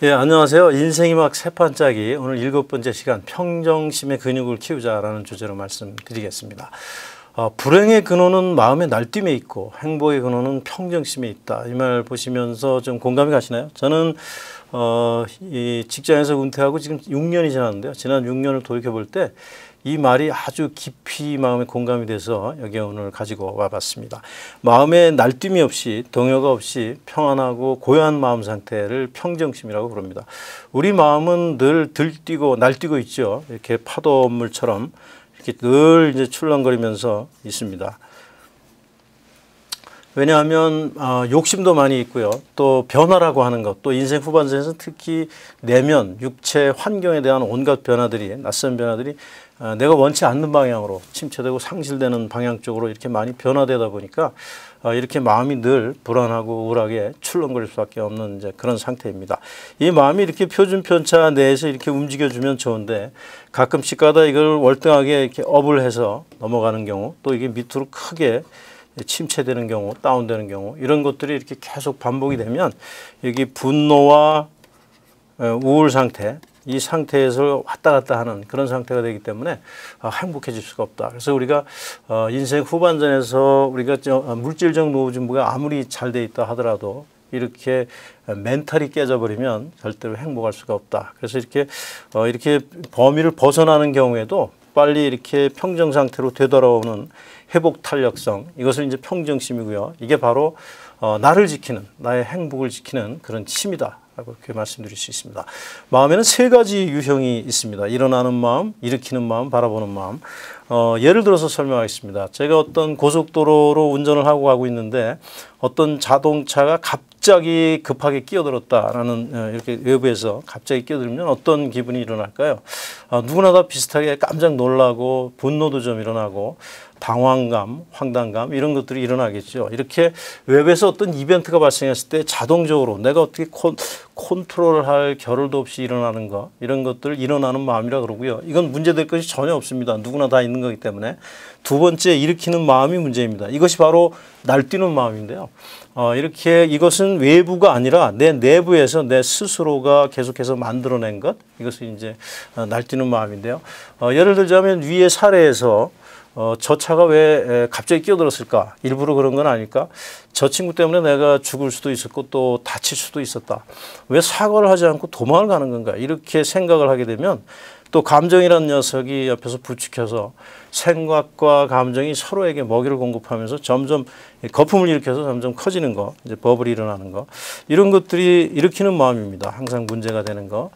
예, 안녕하세요. 인생이 막 세판짜기 오늘 7번째 시간 평정심의 근육을 키우자라는 주제로 말씀드리겠습니다. 불행의 근원은 마음의 날뛰임에 있고 행복의 근원은 평정심에 있다. 이 말 보시면서 좀 공감이 가시나요? 저는 이 직장에서 은퇴하고 지금 6년이 지났는데요. 지난 6년을 돌이켜볼 때 이 말이 아주 깊이 마음에 공감이 돼서 여기 오늘 가지고 와봤습니다. 마음의 날뛰임이 없이 동요가 없이 평안하고 고요한 마음 상태를 평정심이라고 부릅니다. 우리 마음은 늘 들뛰고 날뛰고 있죠. 이렇게 파도물처럼 이렇게 늘 이제 출렁거리면서 있습니다. 왜냐하면 욕심도 많이 있고요. 또 변화라고 하는 것, 또 인생 후반전에서 특히 내면, 육체, 환경에 대한 온갖 변화들이, 낯선 변화들이 내가 원치 않는 방향으로 침체되고 상실되는 방향 쪽으로 이렇게 많이 변화되다 보니까 이렇게 마음이 늘 불안하고 우울하게 출렁거릴 수밖에 없는 이제 그런 상태입니다. 이 마음이 이렇게 표준 편차 내에서 이렇게 움직여주면 좋은데 가끔씩 가다 이걸 월등하게 이렇게 업을 해서 넘어가는 경우, 또 이게 밑으로 크게 침체되는 경우, 다운되는 경우, 이런 것들이 이렇게 계속 반복이 되면 여기 분노와 우울 상태, 이 상태에서 왔다 갔다 하는 그런 상태가 되기 때문에 행복해질 수가 없다. 그래서 우리가 인생 후반전에서 우리가 물질적 노후준비가 아무리 잘 돼 있다 하더라도 이렇게 멘탈이 깨져버리면 절대로 행복할 수가 없다. 그래서 이렇게 범위를 벗어나는 경우에도 빨리 이렇게 평정 상태로 되돌아오는 회복 탄력성, 이것을 이제 평정심이고요. 이게 바로 나를 지키는, 나의 행복을 지키는 그런 힘이다 라고 그렇게 말씀드릴 수 있습니다. 마음에는 세 가지 유형이 있습니다. 일어나는 마음, 일으키는 마음, 바라보는 마음. 예를 들어서 설명하겠습니다. 제가 어떤 고속도로로 운전을 하고 가고 있는데 어떤 자동차가 갑자기 급하게 끼어들었다라는 이렇게 외부에서 갑자기 끼어들면 어떤 기분이 일어날까요? 누구나 다 비슷하게 깜짝 놀라고 분노도 좀 일어나고 당황감, 황당감 이런 것들이 일어나겠죠. 이렇게 외부에서 어떤 이벤트가 발생했을 때 자동적으로 내가 어떻게 컨트롤할 겨를도 없이 일어나는 것, 이런 것들 일어나는 마음이라 그러고요. 이건 문제될 것이 전혀 없습니다. 누구나 다 있는 거기 때문에. 두 번째, 일으키는 마음이 문제입니다. 이것이 바로 날뛰는 마음인데요. 이렇게 이것은 외부가 아니라 내 내부에서 내 스스로가 계속해서 만들어낸 것, 이것이 이제 날뛰는 마음인데요. 예를 들자면 위의 사례에서 저 차가 왜 갑자기 끼어들었을까? 일부러 그런 건 아닐까? 저 친구 때문에 내가 죽을 수도 있었고 또 다칠 수도 있었다. 왜 사과를 하지 않고 도망을 가는 건가? 이렇게 생각을 하게 되면 또 감정이라는 녀석이 옆에서 부추켜서 생각과 감정이 서로에게 먹이를 공급하면서 점점 거품을 일으켜서 점점 커지는 거, 이제 버블이 일어나는 거, 이런 것들이 일으키는 마음입니다. 항상 문제가 되는 거.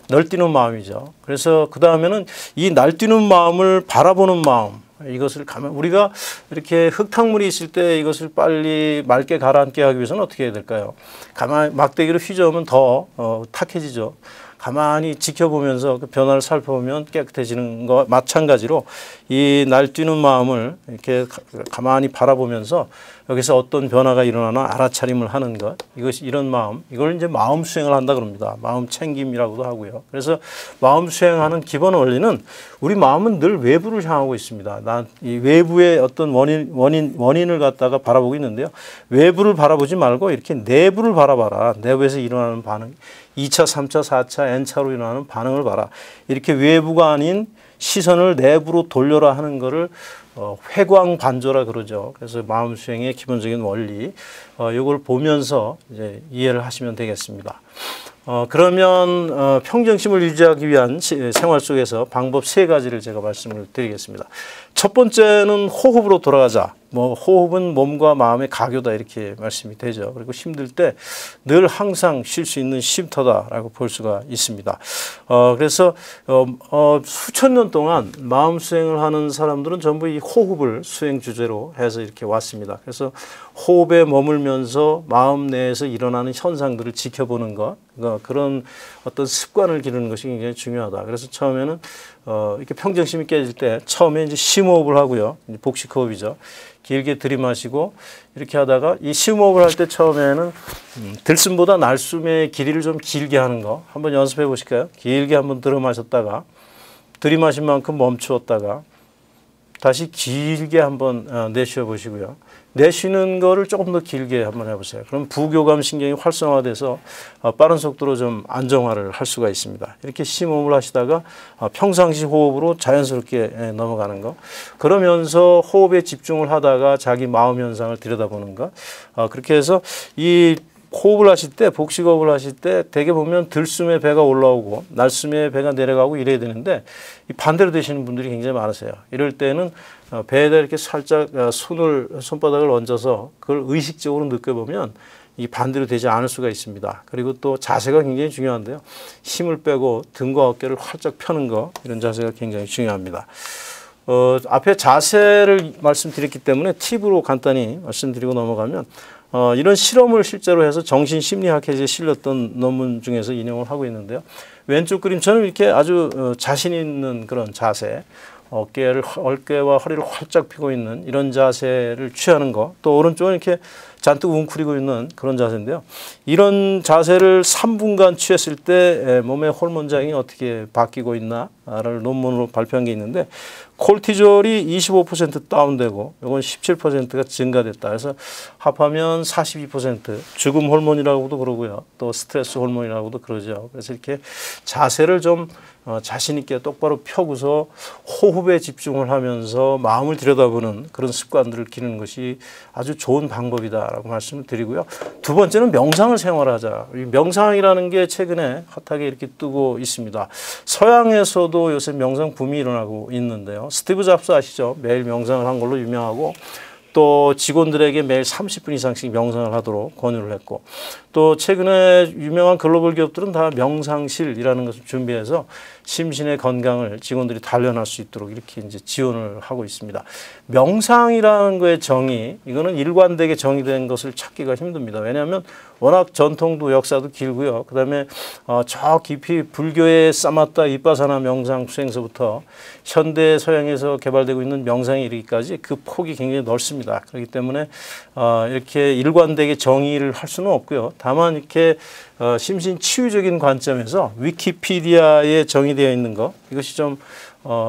날뛰는 마음이죠. 그래서 그 다음에는 이 날뛰는 마음을 바라보는 마음, 이것을 우리가 이렇게 흙탕물이 있을 때 이것을 빨리 맑게 가라앉게 하기 위해서는 어떻게 해야 될까요? 가만히 막대기로 휘저으면 더 탁해지죠. 가만히 지켜보면서 그 변화를 살펴보면 깨끗해지는 것 마찬가지로 이 날뛰는 마음을 이렇게 가만히 바라보면서 여기서 어떤 변화가 일어나나 알아차림을 하는 것, 이것이 이런 마음, 이걸 이제 마음 수행을 한다 그럽니다. 마음 챙김이라고도 하고요. 그래서 마음 수행하는 기본 원리는 우리 마음은 늘 외부를 향하고 있습니다. 이 외부의 어떤 원인을 갖다가 바라보고 있는데요. 외부를 바라보지 말고 이렇게 내부를 바라봐라. 내부에서 일어나는 반응, 2차, 3차, 4차, N차로 일어나는 반응을 봐라. 이렇게 외부가 아닌 시선을 내부로 돌려라 하는 것을 회광반조라 그러죠. 그래서 마음 수행의 기본적인 원리, 이걸 보면서 이제 이해를 하시면 되겠습니다. 그러면 평정심을 유지하기 위한 생활 속에서 방법 세 가지를 제가 말씀을 드리겠습니다. 첫 번째는 호흡으로 돌아가자. 호흡은 몸과 마음의 가교다 이렇게 말씀이 되죠. 그리고 힘들 때 늘 항상 쉴 수 있는 쉼터다라고 볼 수가 있습니다. 그래서 수천 년 동안 마음 수행을 하는 사람들은 전부 이 호흡을 수행 주제로 해서 이렇게 왔습니다. 그래서 호흡에 머물면서 마음 내에서 일어나는 현상들을 지켜보는 것, 그런 어떤 습관을 기르는 것이 굉장히 중요하다. 그래서 처음에는 이렇게 평정심이 깨질 때 처음에 이제 심호흡을 하고요. 복식호흡이죠. 길게 들이마시고 이렇게 하다가 이 심호흡을 할 때 처음에는 들숨보다 날숨의 길이를 좀 길게 하는 거 한번 연습해 보실까요? 길게 한번 들이마셨다가 들이마신 만큼 멈추었다가 다시 길게 한번 내쉬어 보시고요. 내쉬는 거를 조금 더 길게 한번 해보세요. 그럼 부교감 신경이 활성화돼서 빠른 속도로 좀 안정화를 할 수가 있습니다. 이렇게 심호흡을 하시다가 평상시 호흡으로 자연스럽게 넘어가는 거. 그러면서 호흡에 집중을 하다가 자기 마음 현상을 들여다보는 거. 그렇게 해서 이 호흡을 하실 때, 복식호흡을 하실 때 대개 보면 들숨에 배가 올라오고 날숨에 배가 내려가고 이래야 되는데 이 반대로 되시는 분들이 굉장히 많으세요. 이럴 때는 배에다 이렇게 살짝 손바닥을 얹어서 그걸 의식적으로 느껴보면 이 반대로 되지 않을 수가 있습니다. 그리고 또 자세가 굉장히 중요한데요. 힘을 빼고 등과 어깨를 활짝 펴는 거, 이런 자세가 굉장히 중요합니다. 앞에 자세를 말씀드렸기 때문에 팁으로 간단히 말씀드리고 넘어가면 이런 실험을 실제로 해서 정신심리학회에 실렸던 논문 중에서 인용을 하고 있는데요. 왼쪽 그림처럼 이렇게 아주 자신 있는 그런 자세, 어깨와 허리를 활짝 펴고 있는 이런 자세를 취하는 거, 또 오른쪽은 이렇게 잔뜩 웅크리고 있는 그런 자세인데요. 이런 자세를 3분간 취했을 때 몸의 호르몬장이 어떻게 바뀌고 있나를 논문으로 발표한 게 있는데 콜티졸이 25% 다운되고 이건 17%가 증가됐다. 그래서 합하면 42% 죽음 호르몬이라고도 그러고요. 또 스트레스 호르몬이라고도 그러죠. 그래서 이렇게 자세를 좀 자신 있게 똑바로 펴고서 호흡에 집중을 하면서 마음을 들여다보는 그런 습관들을 기르는 것이 아주 좋은 방법이다라고 말씀을 드리고요. 두 번째는 명상을 생활하자. 이 명상이라는 게 최근에 핫하게 이렇게 뜨고 있습니다. 서양에서도 요새 명상 붐이 일어나고 있는데요. 스티브 잡스 아시죠? 매일 명상을 한 걸로 유명하고 또 직원들에게 매일 30분 이상씩 명상을 하도록 권유를 했고 또 최근에 유명한 글로벌 기업들은 다 명상실이라는 것을 준비해서 심신의 건강을 직원들이 단련할 수 있도록 이렇게 이제 지원을 하고 있습니다. 명상이라는 거의 정의, 이거는 일관되게 정의된 것을 찾기가 힘듭니다. 왜냐하면 워낙 전통도 역사도 길고요. 그다음에 저 깊이 불교의 사마타 이빠사나 명상 수행서부터 현대 서양에서 개발되고 있는 명상에 이르기까지 그 폭이 굉장히 넓습니다. 그렇기 때문에 이렇게 일관되게 정의를 할 수는 없고요. 다만 이렇게 심신 치유적인 관점에서 위키피디아에 정의되어 있는 것, 이것이 좀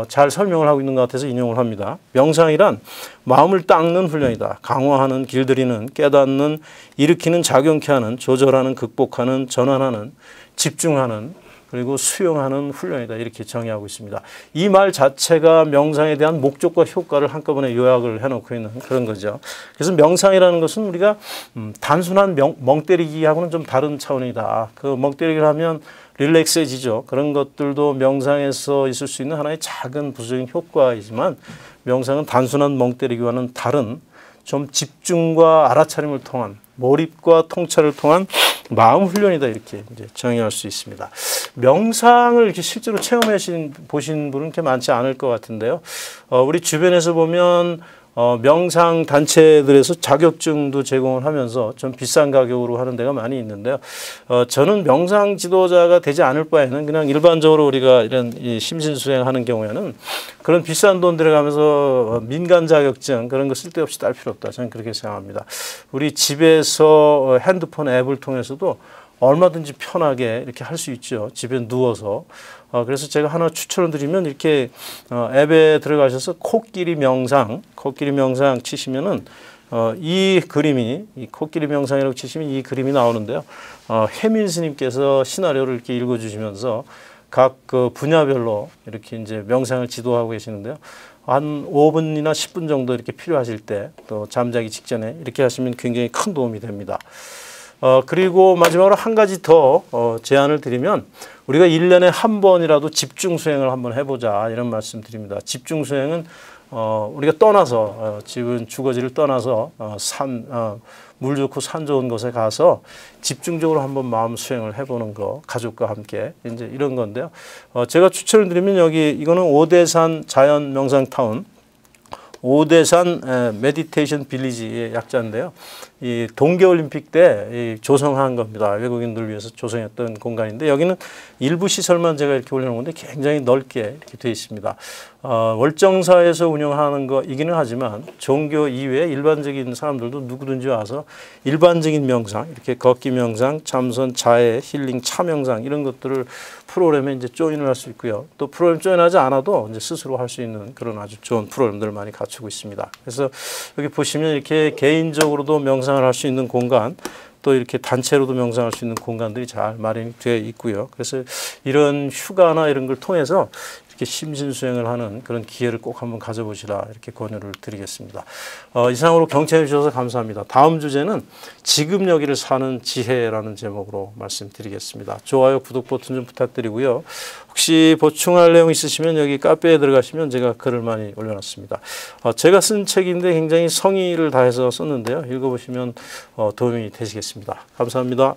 잘 설명을 하고 있는 것 같아서 인용을 합니다. 명상이란 마음을 닦는 훈련이다. 강화하는, 길들이는, 깨닫는, 일으키는, 작용케 하는, 조절하는, 극복하는, 전환하는, 집중하는, 그리고 수용하는 훈련이다. 이렇게 정의하고 있습니다. 이 말 자체가 명상에 대한 목적과 효과를 한꺼번에 요약을 해놓고 있는 그런 거죠. 그래서 명상이라는 것은 우리가 단순한 멍때리기하고는 좀 다른 차원이다. 그 멍때리기를 하면 릴렉스해지죠. 그런 것들도 명상에서 있을 수 있는 하나의 작은 부수적인 효과이지만 명상은 단순한 멍때리기와는 다른 좀 집중과 알아차림을 통한 몰입과 통찰을 통한 마음 훈련이다. 이렇게 이제 정의할 수 있습니다. 명상을 이렇게 실제로 체험해 보신 분은 그렇게 많지 않을 것 같은데요. 우리 주변에서 보면 명상 단체들에서 자격증도 제공을 하면서 좀 비싼 가격으로 하는 데가 많이 있는데요. 저는 명상 지도자가 되지 않을 바에는 그냥 일반적으로 우리가 이런 심신수행하는 경우에는 그런 비싼 돈 들어가면서 민간 자격증 그런 거 쓸데없이 딸 필요 없다. 저는 그렇게 생각합니다. 우리 집에서 핸드폰 앱을 통해서도 얼마든지 편하게 이렇게 할 수 있죠. 집에 누워서. 그래서 제가 하나 추천을 드리면 이렇게 앱에 들어가셔서 코끼리 명상 치시면은 이 그림이 이 코끼리 명상이라고 치시면 이 그림이 나오는데요. 혜민 스님께서 시나리오를 이렇게 읽어주시면서 각 그 분야별로 이렇게 이제 명상을 지도하고 계시는데요. 한 5분이나 10분 정도 이렇게 필요하실 때 또 잠자기 직전에 이렇게 하시면 굉장히 큰 도움이 됩니다. 그리고 마지막으로 한 가지 더 제안을 드리면 우리가 1년에 한 번이라도 집중 수행을 한번 해보자 이런 말씀 드립니다. 집중 수행은 우리가 떠나서 집은 주거지를 떠나서 물 좋고 산 좋은 곳에 가서 집중적으로 한번 마음 수행을 해보는 거 가족과 함께 이제 이런 건데요. 제가 추천을 드리면 여기 이거는 오대산 자연 명상타운 오대산 메디테이션 빌리지의 약자인데요. 이 동계올림픽 때 이 조성한 겁니다. 외국인들 위해서 조성했던 공간인데 여기는 일부 시설만 제가 이렇게 올려놓은 건데 굉장히 넓게 이렇게 되어 있습니다. 월정사에서 운영하는 거이기는 하지만 종교 이외에 일반적인 사람들도 누구든지 와서 일반적인 명상, 이렇게 걷기 명상, 참선, 자해, 힐링, 차 명상 이런 것들을 프로그램에 이제 조인을 할 수 있고요. 또 프로그램 조인하지 않아도 이제 스스로 할 수 있는 그런 아주 좋은 프로그램들을 많이 갖추고 있습니다. 그래서 여기 보시면 이렇게 개인적으로도 명상을 할 수 있는 공간, 또 이렇게 단체로도 명상할 수 있는 공간들이 잘 마련이 되어 있고요. 그래서 이런 휴가나 이런 걸 통해서 이렇게 심신수행을 하는 그런 기회를 꼭 한번 가져보시라 이렇게 권유를 드리겠습니다. 이상으로 경청해 주셔서 감사합니다. 다음 주제는 지금 여기를 사는 지혜라는 제목으로 말씀드리겠습니다. 좋아요, 구독 버튼 좀 부탁드리고요. 혹시 보충할 내용 있으시면 여기 카페에 들어가시면 제가 글을 많이 올려놨습니다. 제가 쓴 책인데 굉장히 성의를 다해서 썼는데요. 읽어보시면 도움이 되시겠습니다. 감사합니다.